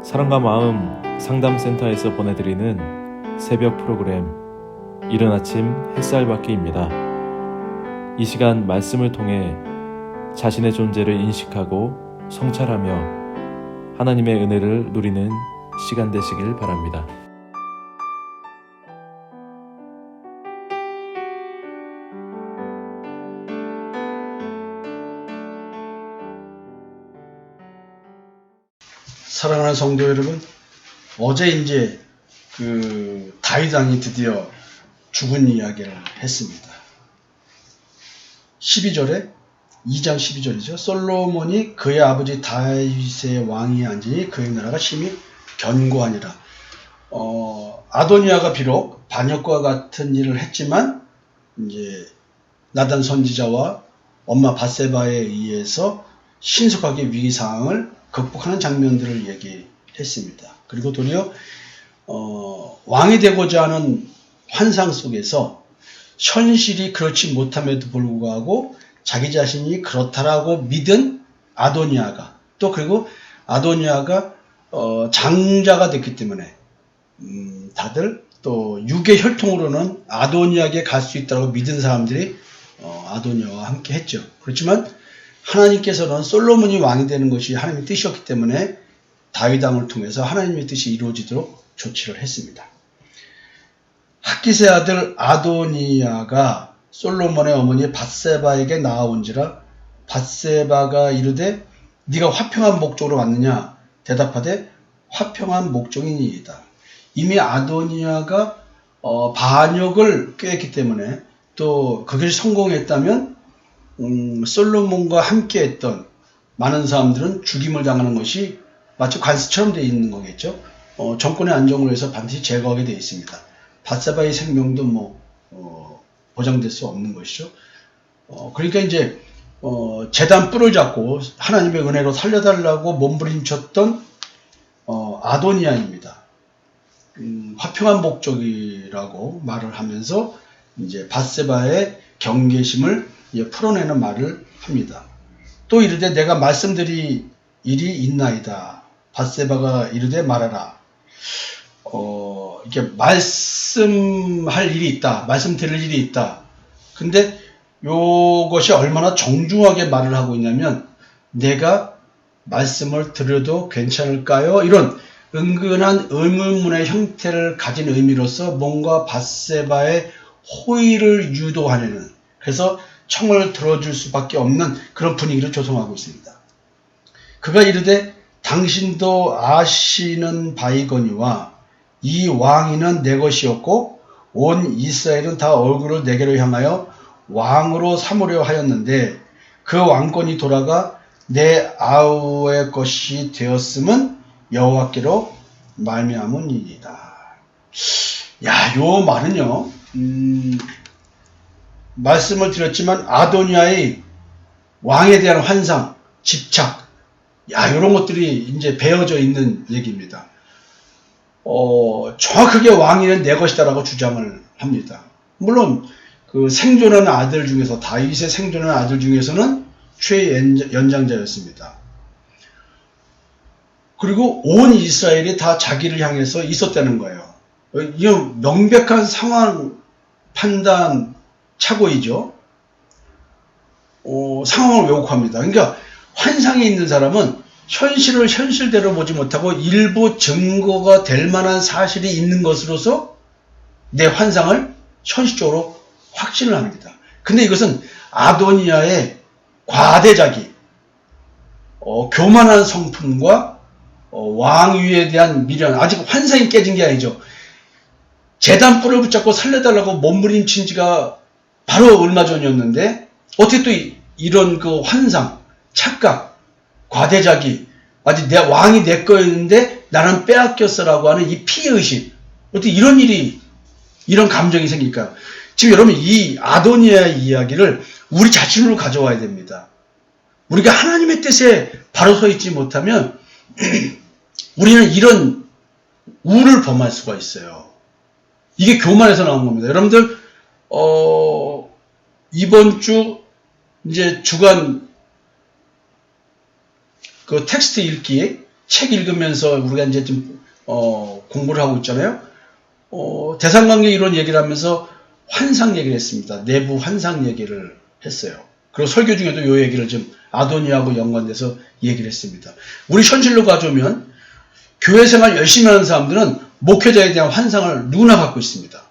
사랑과 마음 상담센터에서 보내드리는 새벽 프로그램 이른 아침 햇살받기입니다. 이 시간 말씀을 통해 자신의 존재를 인식하고 성찰하며 하나님의 은혜를 누리는 시간 되시길 바랍니다. 사랑하는 성도 여러분, 어제 이제 다윗 왕이 드디어 죽은 이야기를 했습니다. 12장 12절이죠. 솔로몬이 그의 아버지 다윗의 왕위에 앉으니 그의 나라가 심히 견고하니라. 아도니아가 비록 반역과 같은 일을 했지만 이제 나단 선지자와 엄마 밧세바에 의해서 신속하게 위기 상황을 극복하는 장면들을 얘기했습니다. 그리고 도리어 왕이 되고자 하는 환상 속에서 현실이 그렇지 못함에도 불구하고 자기 자신이 그렇다라고 믿은 아도니아가 또 그리고 아도니아가 장자가 됐기 때문에 다들 또 육의 혈통으로는 아도니아에게 갈 수 있다고 믿은 사람들이 아도니아와 함께 했죠. 그렇지만 하나님께서는 솔로몬이 왕이 되는 것이 하나님의 뜻이었기 때문에 다윗 왕을 통해서 하나님의 뜻이 이루어지도록 조치를 했습니다. 핫깃의 아들 아도니아가 솔로몬의 어머니 밧세바에게 나아온지라 밧세바가 이르되 네가 화평한 목적으로 왔느냐 대답하되 화평한 목적이니이다. 이미 아도니아가 반역을 꾀했기 때문에 또 그것이 성공했다면 솔로몬과 함께 했던 많은 사람들은 죽임을 당하는 것이 마치 관습처럼 되어 있는 거겠죠. 정권의 안정을 위해서 반드시 제거하게 되어 있습니다. 밧세바의 생명도 보장될 수 없는 것이죠. 그러니까 이제 제단 뿔을 잡고 하나님의 은혜로 살려달라고 몸부림쳤던 아도니아입니다. 화평한 목적이라고 말을 하면서 이제 밧세바의 경계심을 풀어내는 말을 합니다. 또 이르되 내가 말씀드릴 일이 있나이다. 밧세바가 이르되 말하라. 이렇게 말씀할 일이 있다. 말씀드릴 일이 있다. 근데 요것이 얼마나 정중하게 말을 하고 있냐면 내가 말씀을 드려도 괜찮을까요? 이런 은근한 의문문의 형태를 가진 의미로서 뭔가 밧세바의 호의를 유도하려는 그래서 청을 들어줄 수밖에 없는 그런 분위기를 조성하고 있습니다. 그가 이르되 당신도 아시는 바이거니와 이 왕위는 내 것이었고 온 이스라엘은 다 얼굴을 내게로 향하여 왕으로 삼으려 하였는데 그 왕권이 돌아가 내 아우의 것이 되었음은 여호와께로 말미암음이니이다. 야, 요 말은요. 말씀을 드렸지만 아도니아의 왕에 대한 환상, 집착, 이런 것들이 이제 배어져 있는 얘기입니다. 정확하게 왕위는 내 것이다라고 주장을 합니다. 물론 그 생존하는 아들 중에서 다윗의 생존하는 아들 중에서는 최연장자였습니다. 그리고 온 이스라엘이 다 자기를 향해서 있었다는 거예요. 이건 명백한 상황 판단 착오이죠. 상황을 왜곡합니다. 그러니까 환상에 있는 사람은 현실을 현실대로 보지 못하고 일부 증거가 될 만한 사실이 있는 것으로서 내 환상을 현실적으로 확신을 합니다. 근데 이것은 아도니아의 과대자기, 교만한 성품과 왕위에 대한 미련, 아직 환상이 깨진 게 아니죠. 제단 뿔을 붙잡고 살려달라고 몸부림친 지가 바로 얼마 전이었는데 어떻게 또 이런 그 환상, 착각, 과대자기, 아직 내 왕이 내 거였는데 나는 빼앗겼어라고 하는 이 피해의식, 어떻게 이런 감정이 생길까요? 지금 여러분 이 아도니아의 이야기를 우리 자신으로 가져와야 됩니다. 우리가 하나님의 뜻에 바로 서 있지 못하면 우리는 이런 우를 범할 수가 있어요. 이게 교만에서 나온 겁니다. 여러분들 이번 주 이제 주간 그 텍스트 읽기 책 읽으면서 우리가 이제 좀 공부를 하고 있잖아요. 대상관계 이론 얘기를 하면서 환상 얘기를 했습니다. 내부 환상 얘기를 했어요. 그리고 설교 중에도 이 얘기를 좀 아도니아하고 연관돼서 얘기를 했습니다. 우리 현실로 가져오면 교회 생활 열심히 하는 사람들은 목회자에 대한 환상을 누구나 갖고 있습니다.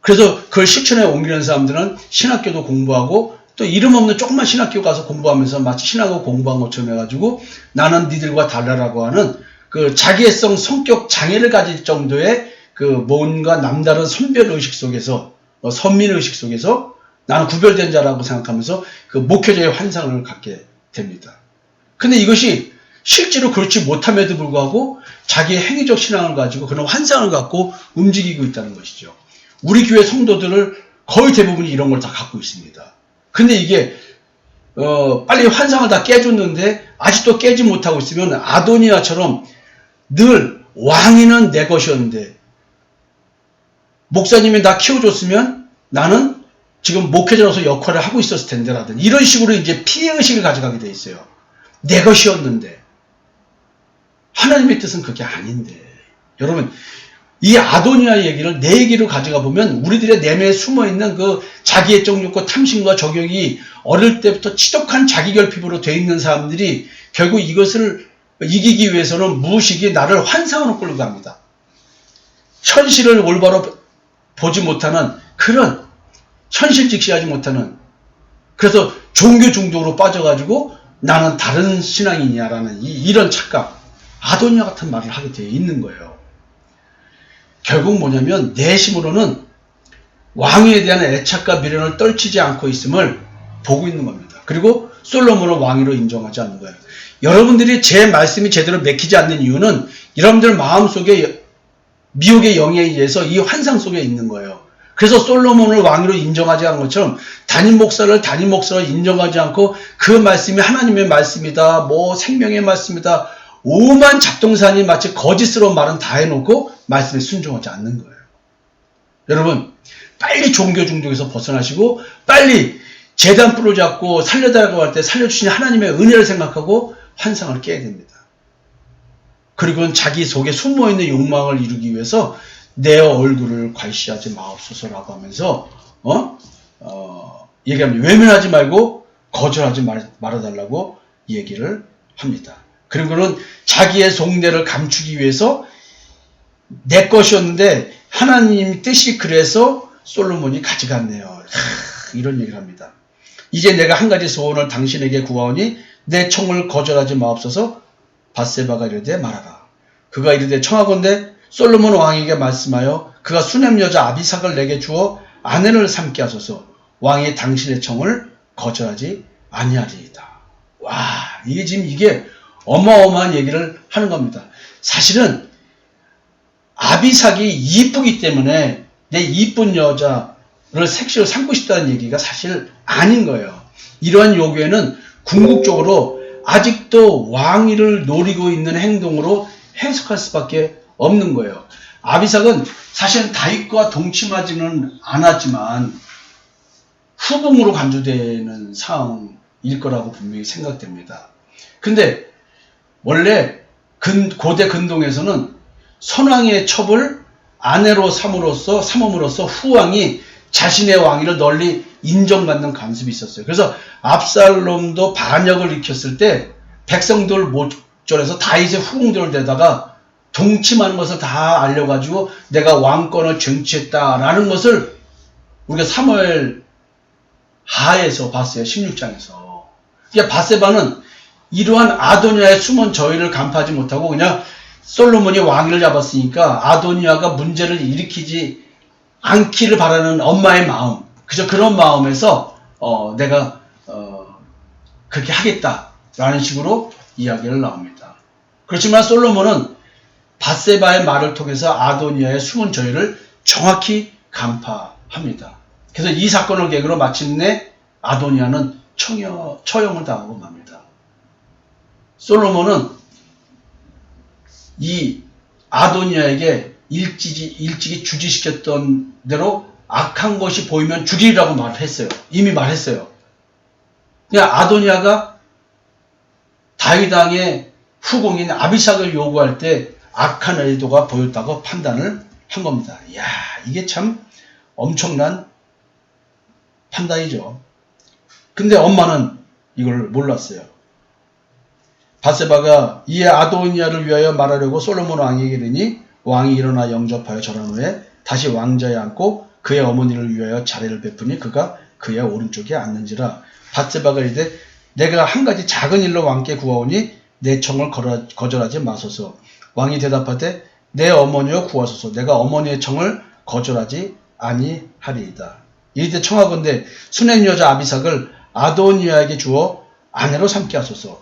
그래서 그걸 실천에 옮기는 사람들은 신학교도 공부하고 또 이름 없는 조그만 신학교 가서 공부하면서 마치 신학을 공부한 것처럼 해가지고 나는 니들과 달라라고 하는 그 자기애성 성격 장애를 가질 정도의 그 뭔가 남다른 선별의식 속에서 선민의식 속에서 나는 구별된 자라고 생각하면서 그 목회자의 환상을 갖게 됩니다. 근데 이것이 실제로 그렇지 못함에도 불구하고 자기의 행위적 신앙을 가지고 그런 환상을 갖고 움직이고 있다는 것이죠. 우리 교회 성도들을 거의 대부분이 이런 걸 다 갖고 있습니다. 근데 이게 빨리 환상을 다 깨줬는데 아직도 깨지 못하고 있으면 아도니아처럼 늘 왕위는 내 것이었는데 목사님이 나 키워줬으면 나는 지금 목회자로서 역할을 하고 있었을 텐데 라든 이런 식으로 이제 피해의식을 가져가게 돼 있어요. 내 것이었는데 하나님의 뜻은 그게 아닌데 여러분 이 아도니아 얘기를 내 얘기로 가져가 보면 우리들의 내면에 숨어있는 그 자기애적 욕구 탐심과 저격이 어릴 때부터 지독한 자기결핍으로 돼 있는 사람들이 결국 이것을 이기기 위해서는 무의식이 나를 환상으로 끌고 갑니다. 현실을 올바로 보지 못하는 그런 현실 직시하지 못하는 그래서 종교 중독으로 빠져가지고 나는 다른 신앙이냐라는 이런 착각 아도니아 같은 말을 하게 되어 있는 거예요. 결국 뭐냐면 내심으로는 왕위에 대한 애착과 미련을 떨치지 않고 있음을 보고 있는 겁니다. 그리고 솔로몬을 왕위로 인정하지 않는 거예요. 여러분들이 제 말씀이 제대로 맥히지 않는 이유는 여러분들 마음속에 미혹의 영에 의해서 이 환상 속에 있는 거예요. 그래서 솔로몬을 왕위로 인정하지 않은 것처럼 담임 목사를 담임 목사로 인정하지 않고 그 말씀이 하나님의 말씀이다, 뭐 생명의 말씀이다, 오만 잡동사니 마치 거짓스러운 말은 다 해놓고 말씀에 순종하지 않는 거예요. 여러분 빨리 종교 중독에서 벗어나시고 빨리 재단 부러잡고 살려달라고 할 때 살려주신 하나님의 은혜를 생각하고 환상을 깨야 됩니다. 그리고는 자기 속에 숨어있는 욕망을 이루기 위해서 내 얼굴을 괄시하지 마옵소서라고 하면서 얘기합니다. 외면하지 말고 거절하지 말아달라고 얘기를 합니다. 그리고는 자기의 속내를 감추기 위해서 내 것이었는데 하나님 뜻이 그래서 솔로몬이 가져갔네요. 이런 얘기를 합니다. 이제 내가 한 가지 소원을 당신에게 구하오니 내 청을 거절하지 마옵소서. 밧세바가 이르되 말하라. 그가 이르되 청하건대 솔로몬 왕에게 말씀하여 그가 수냄 여자 아비삭을 내게 주어 아내를 삼게 하소서. 왕이 당신의 청을 거절하지 아니하리이다. 와, 이게 지금 이게 어마어마한 얘기를 하는 겁니다. 사실은 아비삭이 이쁘기 때문에 내 이쁜 여자를 색시로 삼고 싶다는 얘기가 사실 아닌 거예요. 이러한 요구에는 궁극적으로 아직도 왕위를 노리고 있는 행동으로 해석할 수밖에 없는 거예요. 아비삭은 사실은 다윗과 동침하지는 않았지만 후궁으로 간주되는 상황일 거라고 분명히 생각됩니다. 근데 원래 고대 근동에서는 선왕의 첩을 아내로 삼음으로써 후왕이 자신의 왕위를 널리 인정받는 관습이 있었어요. 그래서 압살롬도 반역을 일으켰을 때 백성들 모전에서 다윗의 후궁들을 대다가 동침하는 것을 다 알려가지고 내가 왕권을 쟁취했다라는 것을 우리가 사무엘 하에서 봤어요. 16장에서. 그러니까 밧세바는 이러한 아도니아의 숨은 저희를 간파하지 못하고 그냥 솔로몬이 왕위를 잡았으니까 아도니아가 문제를 일으키지 않기를 바라는 엄마의 마음, 그저 그런 마음에서 내가 그렇게 하겠다라는 식으로 이야기를 나옵니다. 그렇지만 솔로몬은 밧세바의 말을 통해서 아도니아의 숨은 저희를 정확히 간파합니다. 그래서 이 사건을 계기로 마침내 아도니아는 처형을 당하고 맙니다. 솔로몬은 이 아도니아에게 일찍이 주지시켰던 대로 악한 것이 보이면 죽이라고 말했어요. 이미 말했어요. 그냥 아도니아가 다윗 왕의 후궁인 아비삭을 요구할 때 악한 의도가 보였다고 판단을 한 겁니다. 이야, 이게 참 엄청난 판단이죠. 근데 엄마는 이걸 몰랐어요. 밧세바가 이에 아도니아를 위하여 말하려고 솔로몬 왕에게 이르니 왕이 일어나 영접하여 절한 후에 다시 왕자에 앉고 그의 어머니를 위하여 자례를 베푸니 그가 그의 오른쪽에 앉는지라. 밧세바가 이르되 내가 한 가지 작은 일로 왕께 구하오니 내 청을 거절하지 마소서. 왕이 대답하되 내 어머니여 구하소서. 내가 어머니의 청을 거절하지 아니하리이다. 이르되 청하건대 수냄 여자 아비삭을 아도니아에게 주어 아내로 삼게 하소서.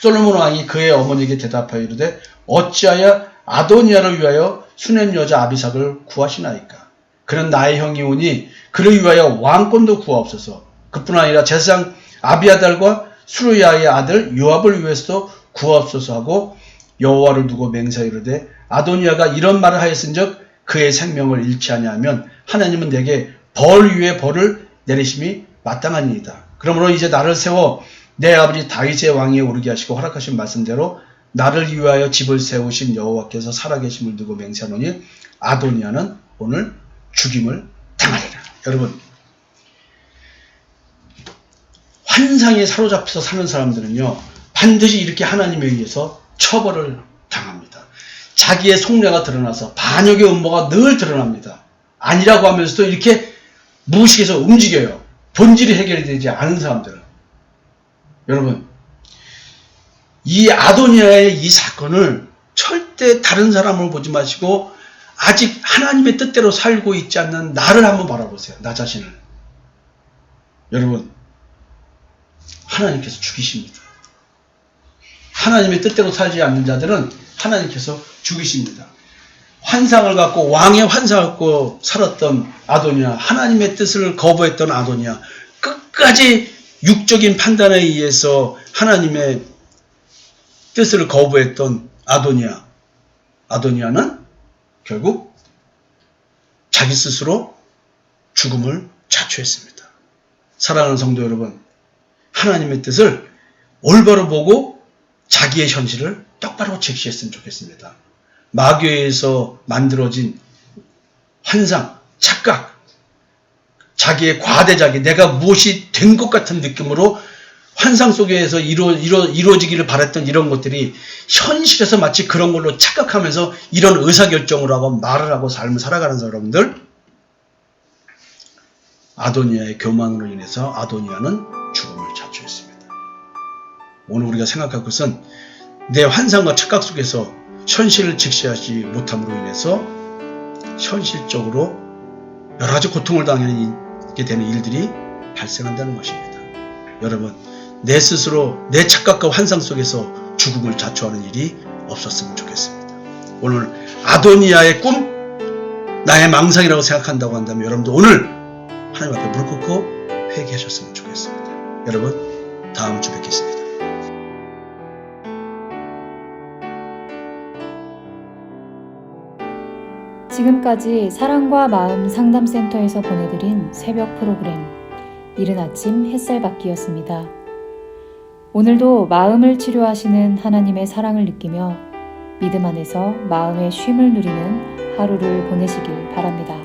솔로몬 왕이 그의 어머니에게 대답하여 이르되 어찌하여 아도니아를 위하여 수냄 여자 아비삭을 구하시나이까. 그는 나의 형이 오니 그를 위하여 왕권도 구하옵소서. 그뿐 아니라 제사장 아비아달과 수르야의 아들 요압을 위해서도 구하옵소서 하고 여호와를 두고 맹세하여 이르되 아도니아가 이런 말을 하였은즉 그의 생명을 잃지 아니하면 하나님은 내게 벌 위에 벌을 내리심이 마땅하니이다. 그러므로 이제 나를 세워 내 아버지 다윗의 왕위에 오르게 하시고 허락하신 말씀대로 나를 위하여 집을 세우신 여호와께서 살아계심을 두고 맹세하노니 아도니아는 오늘 죽임을 당하리라. 여러분, 환상에 사로잡혀서 사는 사람들은요 반드시 이렇게 하나님에 의해서 처벌을 당합니다. 자기의 속내가 드러나서 반역의 음모가 늘 드러납니다. 아니라고 하면서도 이렇게 무의식에서 움직여요. 본질이 해결이 되지 않은 사람들은. 여러분, 이 아도니아의 이 사건을 절대 다른 사람을 보지 마시고 아직 하나님의 뜻대로 살고 있지 않는 나를 한번 바라보세요. 나 자신을. 여러분, 하나님께서 죽이십니다. 하나님의 뜻대로 살지 않는 자들은 하나님께서 죽이십니다. 환상을 갖고 왕의 환상을 갖고 살았던 아도니아, 하나님의 뜻을 거부했던 아도니아, 끝까지 육적인 판단에 의해서 하나님의 뜻을 거부했던 아도니아는 결국 자기 스스로 죽음을 자초했습니다. 사랑하는 성도 여러분, 하나님의 뜻을 올바로 보고 자기의 현실을 똑바로 직시했으면 좋겠습니다. 마귀에서 만들어진 환상, 착각, 자기의 과대자기, 내가 무엇이 된 것 같은 느낌으로 환상 속에서 이루어지기를 바랬던 이런 것들이 현실에서 마치 그런 걸로 착각하면서 이런 의사결정을 하고 말을 하고 삶을 살아가는 사람들, 아도니아의 교만으로 인해서 아도니아는 죽음을 자초했습니다. 오늘 우리가 생각할 것은 내 환상과 착각 속에서 현실을 직시하지 못함으로 인해서 현실적으로 여러 가지 고통을 당하게 되는 일들이 발생한다는 것입니다. 여러분, 내 스스로 내 착각과 환상 속에서 죽음을 자초하는 일이 없었으면 좋겠습니다. 오늘 아도니아의 꿈, 나의 망상이라고 생각한다고 한다면 여러분도 오늘 하나님 앞에 무릎 꿇고 회개하셨으면 좋겠습니다. 여러분, 다음 주 뵙겠습니다. 지금까지 사랑과 마음 상담센터에서 보내드린 새벽 프로그램 이른 아침 햇살받기였습니다. 오늘도 마음을 치료하시는 하나님의 사랑을 느끼며 믿음 안에서 마음의 쉼을 누리는 하루를 보내시길 바랍니다.